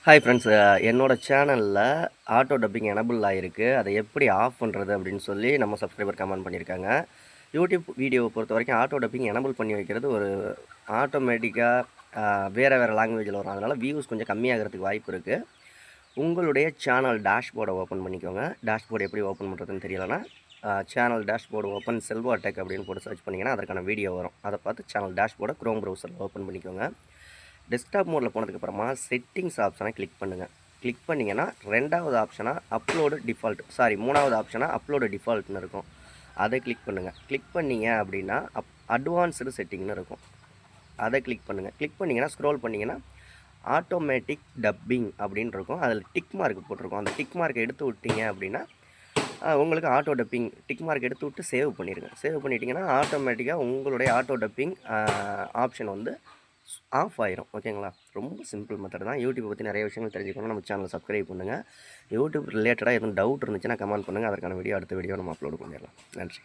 Hi friends, என்னோட சேனலில் auto dubbing enable ஆகிருக்கு. அதை எப்படி ஆஃப் பண்ணுறது அப்படின்னு சொல்லி நம்ம சப்ஸ்கிரைபர் கமெண்ட் பண்ணியிருக்காங்க. யூடியூப் வீடியோவை பொறுத்த வரைக்கும் ஆட்டோ டப்பிங் எனபிள் பண்ணி வைக்கிறது ஒரு ஆட்டோமேட்டிக்காக வேறு லாங்குவேஜில் வரும். அதனால் வியூஸ் கொஞ்சம் கம்மியாகிறதுக்கு வாய்ப்பு இருக்குது. உங்களுடைய சேனல் டேஷ்போர்டை ஓப்பன் பண்ணிக்கோங்க. டேஷ்போர்டு எப்படி ஓப்பன் பண்ணுறதுன்னு தெரியலைன்னா channel dashboard open Selva tech அப்படின்னு போட்டு சர்ச் பண்ணிங்கன்னா அதற்கான வீடியோ வரும். அதை பார்த்து சேனல் டேஷ்போர்டை க்ரோம் ப்ரௌசரில் ஓப்பன் பண்ணிக்கோங்க. டெஸ்க்டாப் மோடில் போனதுக்கப்புறமா செட்டிங்ஸ் ஆப்ஷனை கிளிக் பண்ணுங்கள். கிளிக் பண்ணிங்கன்னா ரெண்டாவது ஆப்ஷனாக அப்லோடு டிஃபால்ட் மூணாவது ஆப்ஷனாக அப்லோடு டிஃபால்ட்னு இருக்கும். அதை கிளிக் பண்ணுங்கள். கிளிக் பண்ணிங்க அப்படின்னா அட்வான்ஸ்டு செட்டிங்னு இருக்கும். அதை கிளிக் பண்ணுங்கள். கிளிக் பண்ணிங்கன்னா ஸ்க்ரோல் பண்ணிங்கன்னா ஆட்டோமேட்டிக் டப்பிங் அப்படின்னு இருக்கும். அதில் டிக் மார்க் போட்டிருக்கும். அந்த டிக் மார்க்கை எடுத்து விட்டீங்க அப்படின்னா உங்களுக்கு ஆட்டோ டப்பிங் டிக் மார்க் எடுத்து விட்டு சேவ் பண்ணிடுங்க. சேவ் பண்ணிட்டீங்கன்னா ஆட்டோமேட்டிக்காக உங்களுடைய ஆட்டோ டப்பிங் ஆப்ஷன் வந்து ஆஃப் ஆயிரும். ஓகேங்களா? ரொம்ப சிம்பிள் மெத்தட் தான். யூடியூப் பற்றி நிறைய விஷயங்கள் தெரிஞ்சுக்கணும்னா நம்ம சேனலை சப்ஸ்கிரைப் பண்ணுங்கள். யூடியூப் ரிலேட்டடாக எதுவும் டவுட் இருந்துச்சுன்னா கமெண்ட் பண்ணுங்கள். அதற்கான வீடியோ அடுத்த வீடியோ நம்ம அப்லோட் பண்ணிடலாம். நன்றி.